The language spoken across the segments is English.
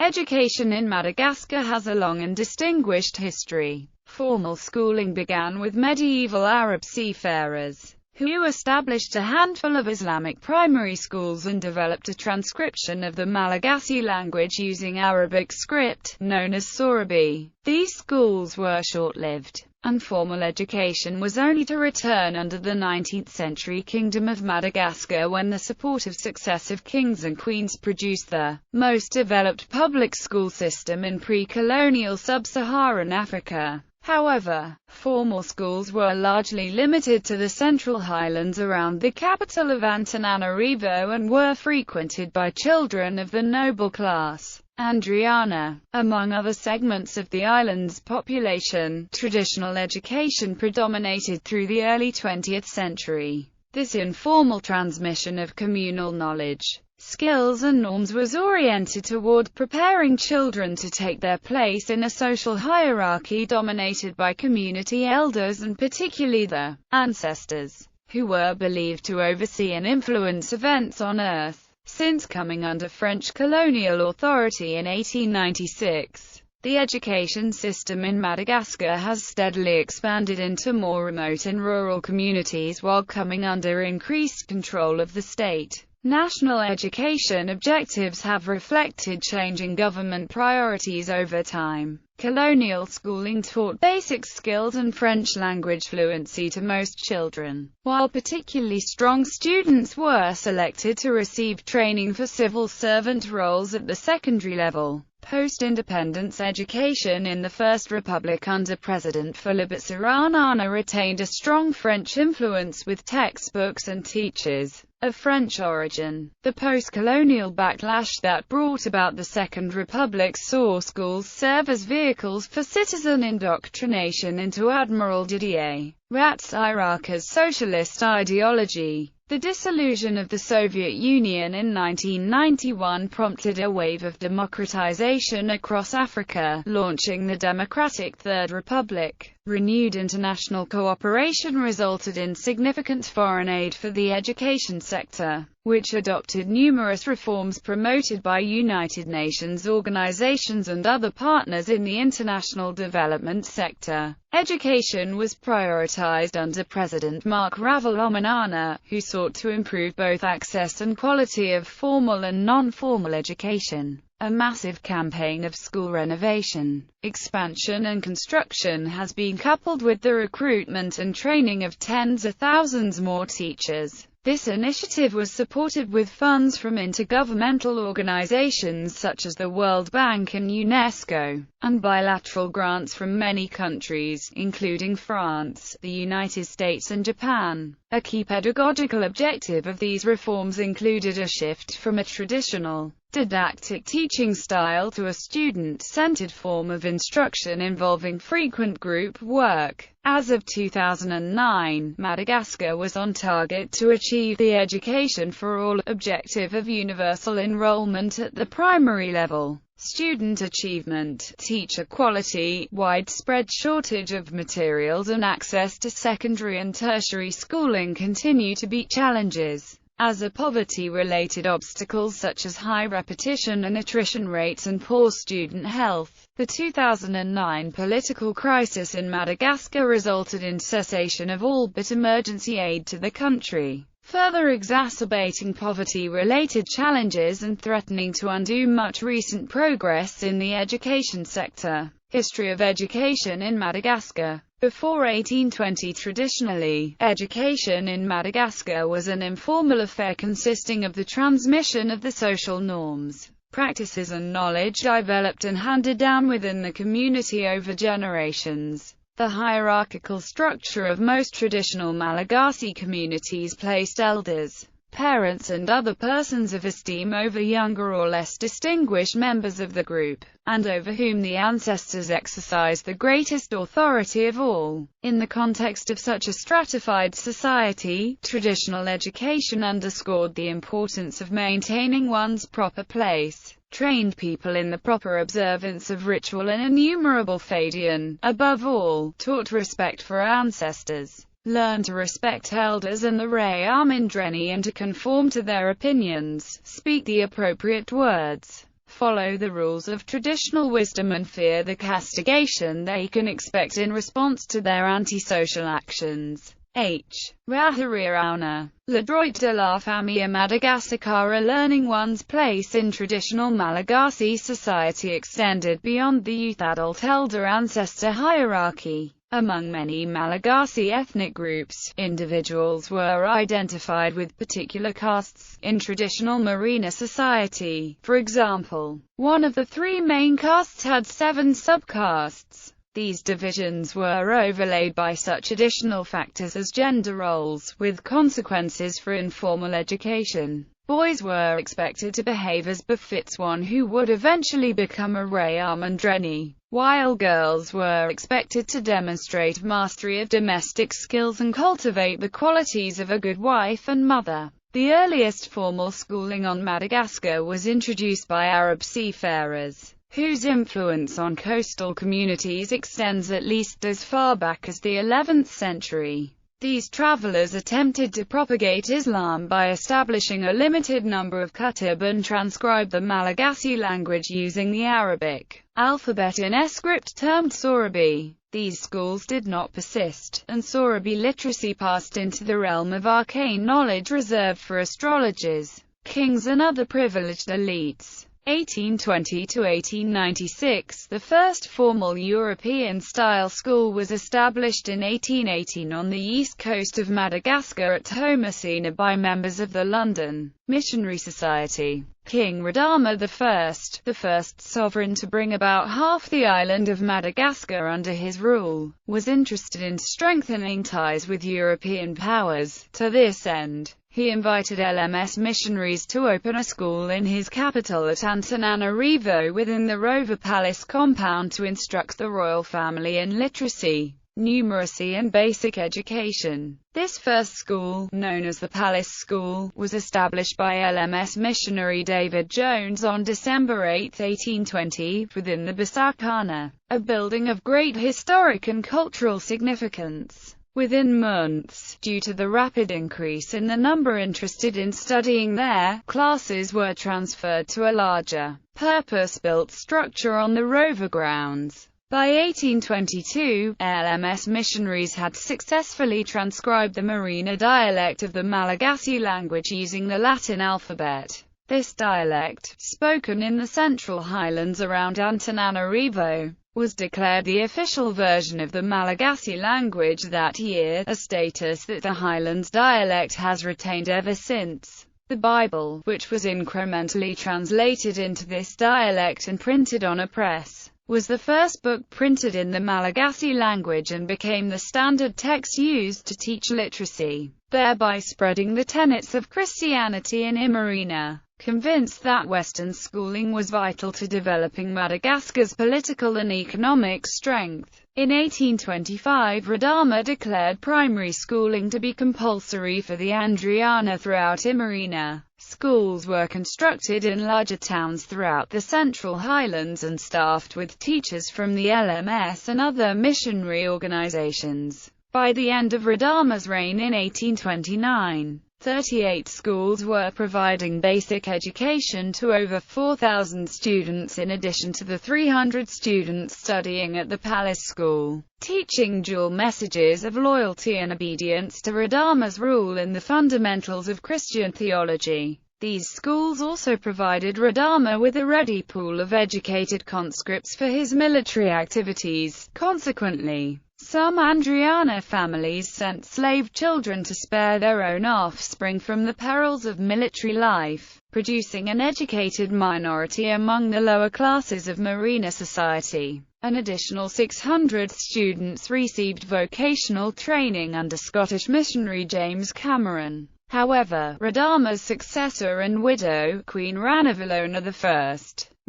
Education in Madagascar has a long and distinguished history. Formal schooling began with medieval Arab seafarers, who established a handful of Islamic primary schools and developed a transcription of the Malagasy language using Arabic script, known as sorabe. These schools were short-lived, and formal education was only to return under the 19th-century Kingdom of Madagascar when the support of successive kings and queens produced the most developed public school system in pre-colonial sub-Saharan Africa. However, formal schools were largely limited to the central highlands around the capital of Antananarivo and were frequented by children of the noble class. Andriana. Among other segments of the island's population, traditional education predominated through the early 20th century. This informal transmission of communal knowledge, skills and norms was oriented toward preparing children to take their place in a social hierarchy dominated by community elders and particularly the ancestors, who were believed to oversee and influence events on Earth. Since coming under French colonial authority in 1896, the education system in Madagascar has steadily expanded into more remote and rural communities while coming under increased control of the state. National education objectives have reflected changing government priorities over time. Colonial schooling taught basic skills and French language fluency to most children, while particularly strong students were selected to receive training for civil servant roles at the secondary level. Post-independence education in the First Republic under President Philippe Tsiranana retained a strong French influence with textbooks and teachers of French origin. The post-colonial backlash that brought about the Second Republic saw schools serve as vehicles for citizen indoctrination into Admiral Didier Ratsiraka's socialist ideology. The dissolution of the Soviet Union in 1991 prompted a wave of democratization across Africa, launching the democratic Third Republic. Renewed international cooperation resulted in significant foreign aid for the education sector, which adopted numerous reforms promoted by United Nations organizations and other partners in the international development sector. Education was prioritized under President Marc Ravalomanana, who sought to improve both access and quality of formal and non-formal education. A massive campaign of school renovation, expansion and construction has been coupled with the recruitment and training of tens of thousands more teachers. This initiative was supported with funds from intergovernmental organizations such as the World Bank and UNESCO, and bilateral grants from many countries, including France, the United States and Japan. A key pedagogical objective of these reforms included a shift from a traditional didactic teaching style to a student-centered form of instruction involving frequent group work. As of 2009, Madagascar was on target to achieve the Education for All objective of universal enrollment at the primary level. Student achievement, teacher quality, widespread shortage of materials and access to secondary and tertiary schooling continue to be challenges. As are poverty-related obstacles such as high repetition and attrition rates and poor student health. The 2009 political crisis in Madagascar resulted in cessation of all but emergency aid to the country, further exacerbating poverty-related challenges and threatening to undo much recent progress in the education sector. History of education in Madagascar. Before 1820, traditionally, education in Madagascar was an informal affair consisting of the transmission of the social norms, practices and knowledge developed and handed down within the community over generations. The hierarchical structure of most traditional Malagasy communities placed elders, parents and other persons of esteem over younger or less distinguished members of the group, and over whom the ancestors exercised the greatest authority of all. In the context of such a stratified society, traditional education underscored the importance of maintaining one's proper place, trained people in the proper observance of ritual and innumerable faith, and, above all, taught respect for ancestors. Learn to respect elders and the Rayamindreni and to conform to their opinions, speak the appropriate words, follow the rules of traditional wisdom and fear the castigation they can expect in response to their antisocial actions. Rahariauna. Le droit de la famille à Madagascar. Learning one's place in traditional Malagasy society extended beyond the youth-adult elder-ancestor hierarchy. Among many Malagasy ethnic groups, individuals were identified with particular castes in traditional Merina society. For example, one of the three main castes had 7 subcastes. These divisions were overlaid by such additional factors as gender roles, with consequences for informal education. Boys were expected to behave as befits one who would eventually become a Rayamandreni, while girls were expected to demonstrate mastery of domestic skills and cultivate the qualities of a good wife and mother. The earliest formal schooling on Madagascar was introduced by Arab seafarers, whose influence on coastal communities extends at least as far back as the 11th century. These travelers attempted to propagate Islam by establishing a limited number of kuttabs and transcribe the Malagasy language using the Arabic alphabet in a script termed sorabe. These schools did not persist, and sorabe literacy passed into the realm of arcane knowledge reserved for astrologers, kings and other privileged elites. 1820 to 1896, the first formal European-style school was established in 1818 on the east coast of Madagascar at Homosina by members of the London Missionary Society. King Radama I, the first sovereign to bring about half the island of Madagascar under his rule, was interested in strengthening ties with European powers. To this end, he invited LMS missionaries to open a school in his capital at Antananarivo within the Rover Palace compound to instruct the royal family in literacy, numeracy and basic education. This first school, known as the Palace School, was established by LMS missionary David Jones on December 8, 1820, within the Basakana, a building of great historic and cultural significance. Within months, due to the rapid increase in the number interested in studying there, classes were transferred to a larger, purpose-built structure on the Rover grounds. By 1822, LMS missionaries had successfully transcribed the Merina dialect of the Malagasy language using the Latin alphabet. This dialect, spoken in the Central Highlands around Antananarivo, was declared the official version of the Malagasy language that year, a status that the Highlands dialect has retained ever since. The Bible, which was incrementally translated into this dialect and printed on a press, was the first book printed in the Malagasy language and became the standard text used to teach literacy, thereby spreading the tenets of Christianity in Imerina. Convinced that Western schooling was vital to developing Madagascar's political and economic strength, in 1825 Radama declared primary schooling to be compulsory for the Andriana throughout Imerina. Schools were constructed in larger towns throughout the Central Highlands and staffed with teachers from the LMS and other missionary organizations. By the end of Radama's reign in 1829, 38 schools were providing basic education to over 4,000 students in addition to the 300 students studying at the Palace School, teaching dual messages of loyalty and obedience to Radama's rule in the fundamentals of Christian theology. These schools also provided Radama with a ready pool of educated conscripts for his military activities. Consequently, some Andriana families sent slave children to spare their own offspring from the perils of military life, producing an educated minority among the lower classes of Merina society. An additional 600 students received vocational training under Scottish missionary James Cameron. However, Radama's successor and widow, Queen Ranavalona I,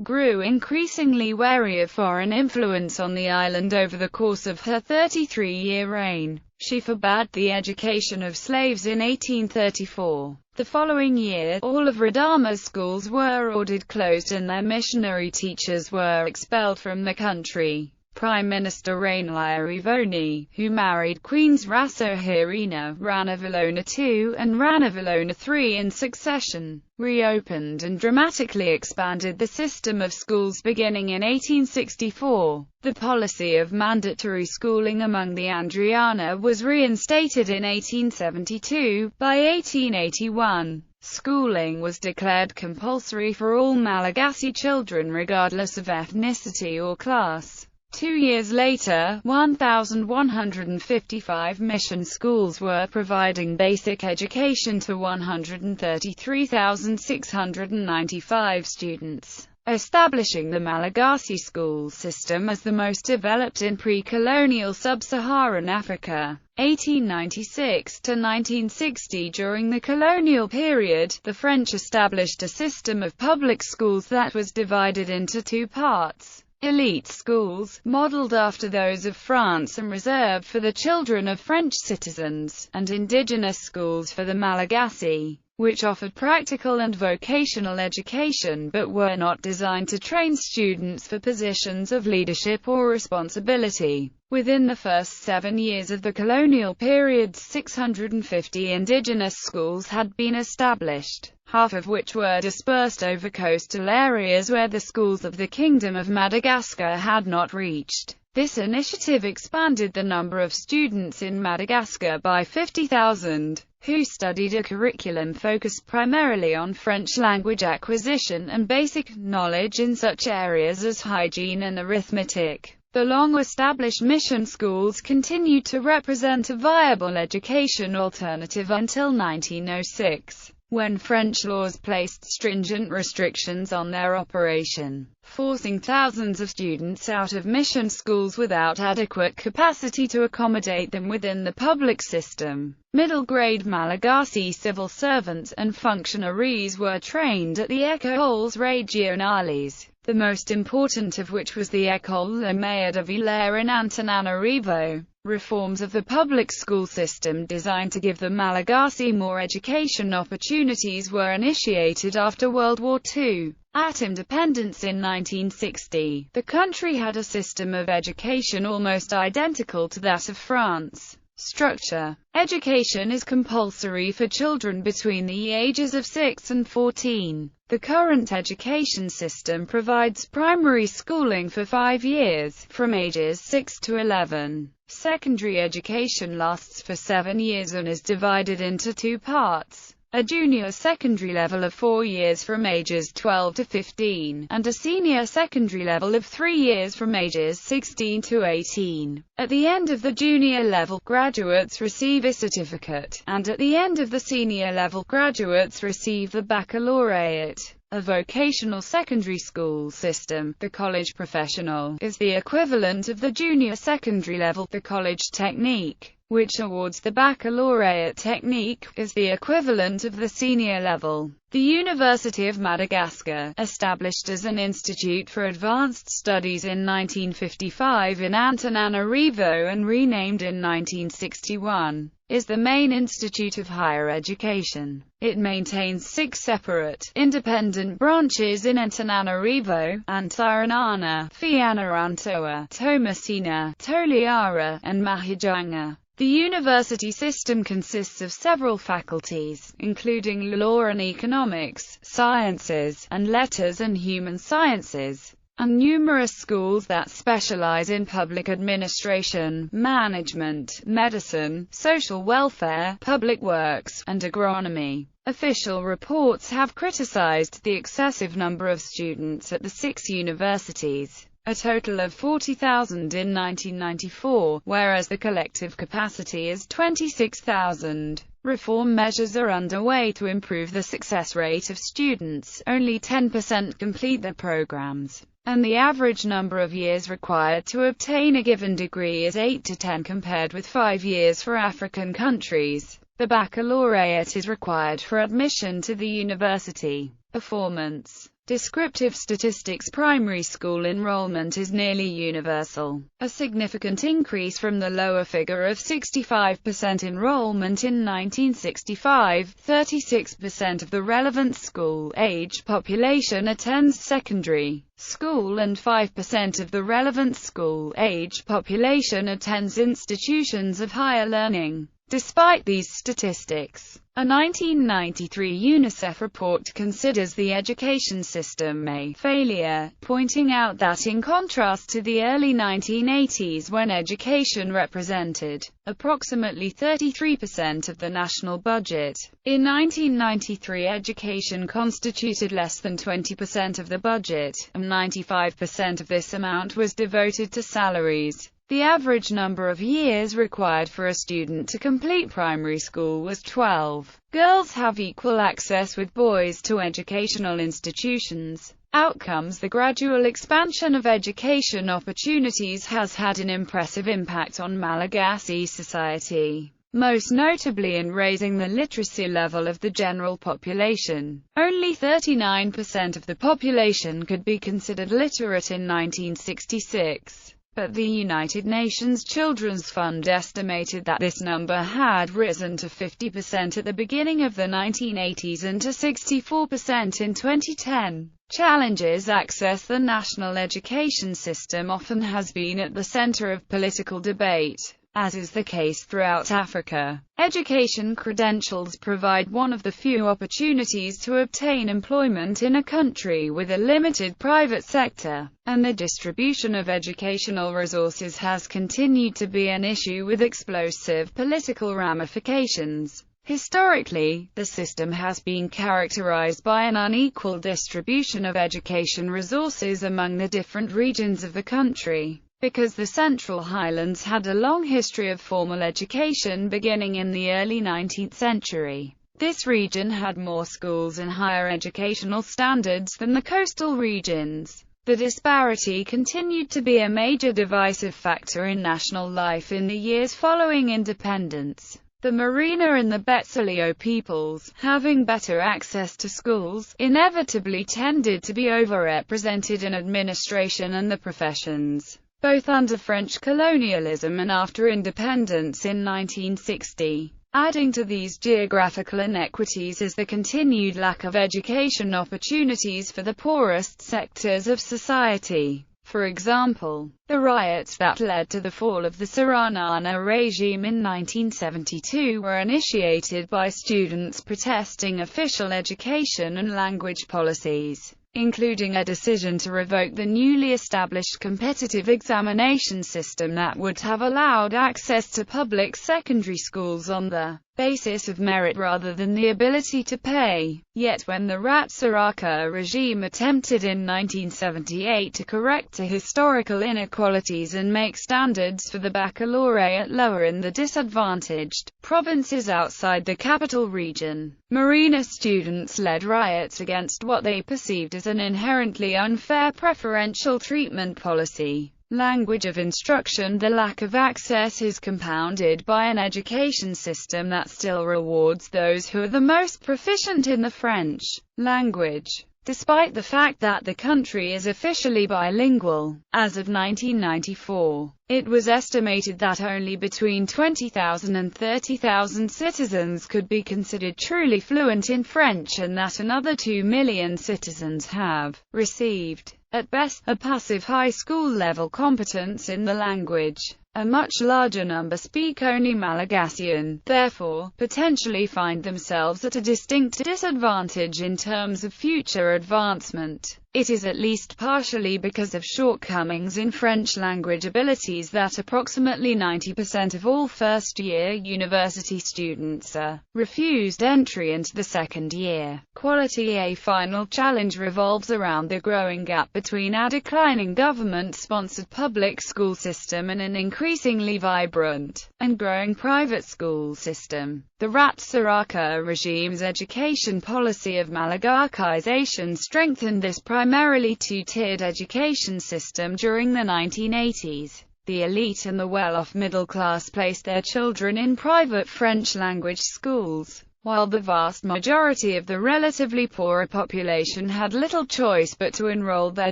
grew increasingly wary of foreign influence on the island over the course of her 33-year reign. She forbade the education of slaves in 1834. The following year, all of Radama's schools were ordered closed and their missionary teachers were expelled from the country. Prime Minister Rainilairivoni, who married Queens Rasoherina Ranavalona II and Ranavalona III in succession, reopened and dramatically expanded the system of schools beginning in 1864. The policy of mandatory schooling among the Andriana was reinstated in 1872. By 1881, schooling was declared compulsory for all Malagasy children regardless of ethnicity or class. 2 years later, 1,155 mission schools were providing basic education to 133,695 students, establishing the Malagasy school system as the most developed in pre-colonial sub-Saharan Africa. 1896 to 1960. During the colonial period, the French established a system of public schools that was divided into two parts. Elite schools, modeled after those of France and reserved for the children of French citizens, and indigenous schools for the Malagasy, which offered practical and vocational education but were not designed to train students for positions of leadership or responsibility. Within the first 7 years of the colonial period, 650 indigenous schools had been established, half of which were dispersed over coastal areas where the schools of the Kingdom of Madagascar had not reached. This initiative expanded the number of students in Madagascar by 50,000, who studied a curriculum focused primarily on French language acquisition and basic knowledge in such areas as hygiene and arithmetic. The long-established mission schools continued to represent a viable education alternative until 1906, when French laws placed stringent restrictions on their operation, forcing thousands of students out of mission schools without adequate capacity to accommodate them within the public system. Middle-grade Malagasy civil servants and functionaries were trained at the écoles régionales, the most important of which was the École Lemurbaby de Villers in Antananarivo. Reforms of the public school system designed to give the Malagasy more education opportunities were initiated after World War II. At independence in 1960, the country had a system of education almost identical to that of France. Structure. Education is compulsory for children between the ages of 6 and 14. The current education system provides primary schooling for 5 years, from ages 6 to 11. Secondary education lasts for 7 years and is divided into two parts: a junior secondary level of 4 years from ages 12 to 15, and a senior secondary level of 3 years from ages 16 to 18. At the end of the junior level, graduates receive a certificate, and at the end of the senior level, graduates receive the baccalaureate. A vocational secondary school system, the college professional, is the equivalent of the junior secondary level. The college technique, which awards the baccalaureate technique, is the equivalent of the senior level. The University of Madagascar, established as an institute for advanced studies in 1955 in Antananarivo and renamed in 1961, is the main institute of higher education. It maintains 6 separate, independent branches in Antananarivo, Antsiranana, Fianarantsoa, Tomasina, Toliara, and Mahajanga. The university system consists of several faculties, including law and economics, sciences, and letters and human sciences, and numerous schools that specialize in public administration, management, medicine, social welfare, public works, and agronomy. Official reports have criticized the excessive number of students at the 6 universities, a total of 40,000 in 1994, whereas the collective capacity is 26,000. Reform measures are underway to improve the success rate of students. Only 10% complete their programs, and the average number of years required to obtain a given degree is 8 to 10 compared with 5 years for African countries. The baccalaureate is required for admission to the university. Performance. Descriptive Statistics primary school enrollment is nearly universal, a significant increase from the lower figure of 65% enrollment in 1965. 36% of the relevant school-age population attends secondary school and 5% of the relevant school-age population attends institutions of higher learning. Despite these statistics, a 1993 UNICEF report considers the education system a failure, pointing out that in contrast to the early 1980s when education represented approximately 33% of the national budget, in 1993 education constituted less than 20% of the budget, and 95% of this amount was devoted to salaries. The average number of years required for a student to complete primary school was 12. Girls have equal access with boys to educational institutions. Outcomes: the gradual expansion of education opportunities has had an impressive impact on Malagasy society, most notably in raising the literacy level of the general population. Only 39% of the population could be considered literate in 1966. But the United Nations Children's Fund estimated that this number had risen to 50% at the beginning of the 1980s and to 64% in 2010. Challenges: access. The national education system often has been at the center of political debate, as is the case throughout Africa. Education credentials provide one of the few opportunities to obtain employment in a country with a limited private sector, and the distribution of educational resources has continued to be an issue with explosive political ramifications. Historically, the system has been characterized by an unequal distribution of education resources among the different regions of the country. Because the Central Highlands had a long history of formal education beginning in the early 19th century, this region had more schools and higher educational standards than the coastal regions. The disparity continued to be a major divisive factor in national life in the years following independence. The Merina and the Betsileo peoples, having better access to schools, inevitably tended to be overrepresented in administration and the professions, both under French colonialism and after independence in 1960. Adding to these geographical inequities is the continued lack of education opportunities for the poorest sectors of society. For example, the riots that led to the fall of the Saranana regime in 1972 were initiated by students protesting official education and language policies, including a decision to revoke the newly established competitive examination system that would have allowed access to public secondary schools on the basis of merit rather than the ability to pay. Yet when the Ratsiraka regime attempted in 1978 to correct the historical inequalities and make standards for the baccalaureate lower in the disadvantaged provinces outside the capital region, Merina students led riots against what they perceived as an inherently unfair preferential treatment policy. Language of instruction. The lack of access is compounded by an education system that still rewards those who are the most proficient in the French language, despite the fact that the country is officially bilingual. As of 1994, it was estimated that only between 20,000 and 30,000 citizens could be considered truly fluent in French, and that another 2 million citizens have received, at best, a passive high school level competence in the language. A much larger number speak only Malagasy and, therefore, potentially find themselves at a distinct disadvantage in terms of future advancement. It is at least partially because of shortcomings in French language abilities that approximately 90% of all first-year university students are refused entry into the second year. Quality. A final challenge revolves around the growing gap between a declining government-sponsored public school system and an increasingly vibrant and growing private school system. The Ratsiraka regime's education policy of Malagasization strengthened this primarily two-tiered education system during the 1980s. The elite and the well-off middle class placed their children in private French-language schools, while the vast majority of the relatively poorer population had little choice but to enroll their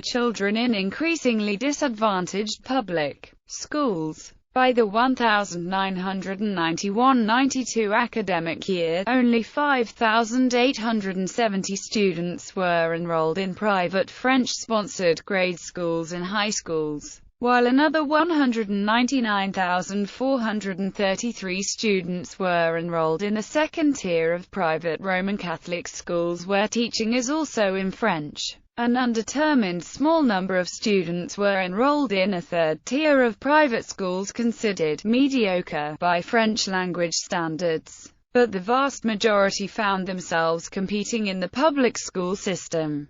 children in increasingly disadvantaged public schools. By the 1991-92 academic year, only 5,870 students were enrolled in private French-sponsored grade schools and high schools, while another 199,433 students were enrolled in a second tier of private Roman Catholic schools where teaching is also in French. An undetermined small number of students were enrolled in a third tier of private schools considered mediocre by French-language standards, but the vast majority found themselves competing in the public school system.